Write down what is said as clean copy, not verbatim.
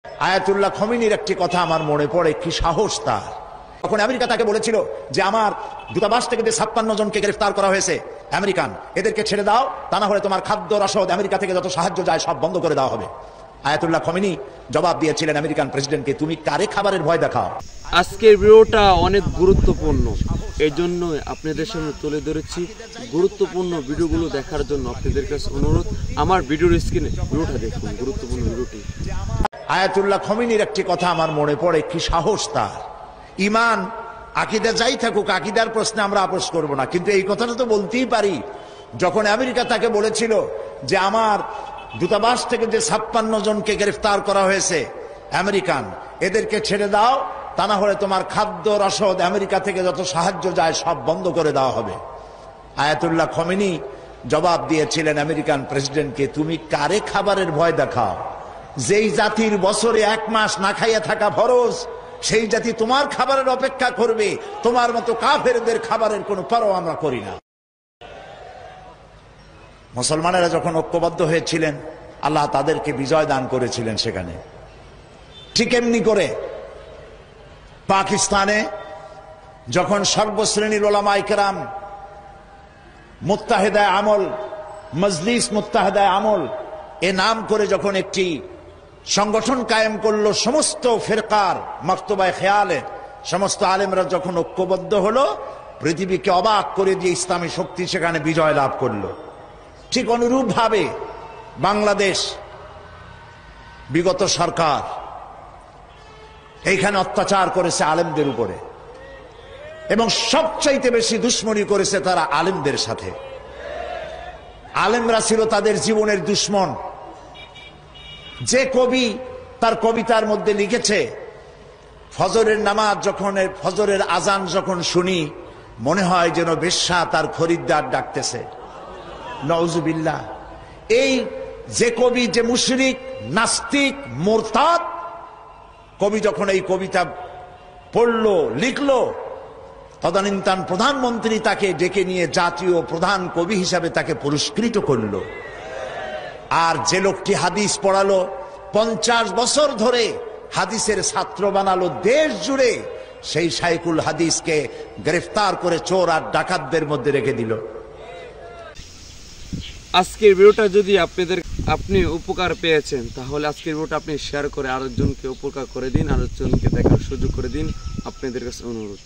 Ayatollah খমিনীর একটি কথা আমার মনে পড়ে, কি সাহস তার। তখন আমেরিকা তাকে বলেছিল যে আমার দূতাবাস থেকে যে 56 জনকে গ্রেফতার করা হয়েছে আমেরিকান, এদেরকে ছেড়ে দাও, তা না হলে তোমার খাদ্য রসদ আমেরিকা থেকে যত সাহায্য যায় সব বন্ধ করে দেওয়া হবে। আয়াতুল্লাহ খমিনী জবাব দিয়েছিলেন আমেরিকান প্রেসিডেন্টকে, তুমি কারে খাবারের ভয় দেখাও। আজকের ভিডিওটা অনেক গুরুত্বপূর্ণ, এই জন্য আপনাদের সামনে তুলে ধরেছি। গুরুত্বপূর্ণ ভিডিওগুলো দেখার জন্য আপনাদের কাছে অনুরোধ, আমার ভিডিওর স্ক্রিনে ভিডিওটা দেখুন, গুরুত্বপূর্ণ ভিডিওটি। আয়াতুল্লাহ খমিনীর একটি কথা আমার মনে পড়ে, কি সাহস তার। ইমান আকীদা যাই থাকুক, আকীদার প্রশ্নে আমরা আপোষ করব না, কিন্তু এই কথাটা তো বলতেই পারি। যখন আমেরিকা তাকে বলেছিল যে আমার দূতাবাস থেকে যে 56 জনকে গ্রেফতার করা হয়েছে আমেরিকান, এদেরকে ছেড়ে দাও, তা না হলে তোমার খাদ্য রসদ আমেরিকা থেকে যত সাহায্য যায় সব বন্ধ করে দেওয়া হবে। আয়াতুল্লাহ খমিনী জবাব দিয়েছিলেন আমেরিকান প্রেসিডেন্টকে, তুমি কারে খাবারের ভয় দেখাও। যেই জাতির বছরে 1 মাস না খাইয়া থাকা ফরজ, সেই জাতি তোমার খাবারের অপেক্ষা করবে। তোমার মতো কাফেরদের খাবারের কোনো পরোয়া আমরা করি না। মুসলমানেরা যখন ঐক্যবদ্ধ হয়েছিলেন, আল্লাহ তাদেরকে বিজয় দান করেছিলেন সেখানে। ঠিক এমনি করে পাকিস্তানে যখন সর্বশ্রেণীর ওলামায়ে কেরাম মুত্তাহিদায়ে আমল, মজলিস মুত্তাহিদায়ে আমল এ নাম করে যখন একটি সংগঠন কায়েম করলো, সমস্ত ফিরকার মাকতুবায়ে খেয়ালে সমস্ত আলেমরা যখন ঐক্যবদ্ধ হলো, পৃথিবীকে অবাক করে দিয়ে ইসলামী শক্তি সেখানে বিজয় লাভ করলো। ঠিক অনুরূপ ভাবে বাংলাদেশ বিগত সরকার এইখানে অত্যাচার করেছে আলেমদের উপরে, এবং সবচাইতে বেশি দুশ্মনী করেছে তারা আলেমদের সাথে। আলেমরা ছিল তাদের জীবনের দুশ্মন। যে কবি তার কবিতার মধ্যে লিখেছে, ফজরের নামাজ যখন, ফজরের আজান যখন শুনি, মনে হয় যেন বেশ্যা তার খরিদ্দার ডাকতেছে। নাউজুবিল্লাহ। এই যে কবি, যে মুশরিক, নাস্তিক, মুরতাদ কবি যখন এই কবিতা পড়লো, লিখলো, তদানীন্তন প্রধানমন্ত্রী তাকে ডেকে নিয়ে জাতীয় প্রধান কবি হিসাবে তাকে পুরস্কৃত করলো। আর যে লোকটি হাদিস পড়ালো, 50 বছর ধরে হাদিসের ছাত্র বানালো দেশ জুড়ে, সেই শাইখুল হাদিসকে গ্রেফতার করে চোর আর ডাকাতদের মধ্যে রেখে দিল। আজকের ভিডিওটা যদি আপনি উপকার পেয়েছেন, তাহলে আজকের ভিডিওটা আপনি শেয়ার করে আরেকজনকে উপকার করে দিন, আরেকজনকে দেখার সুযোগ করে দিন, আপনাদের কাছে অনুরোধ।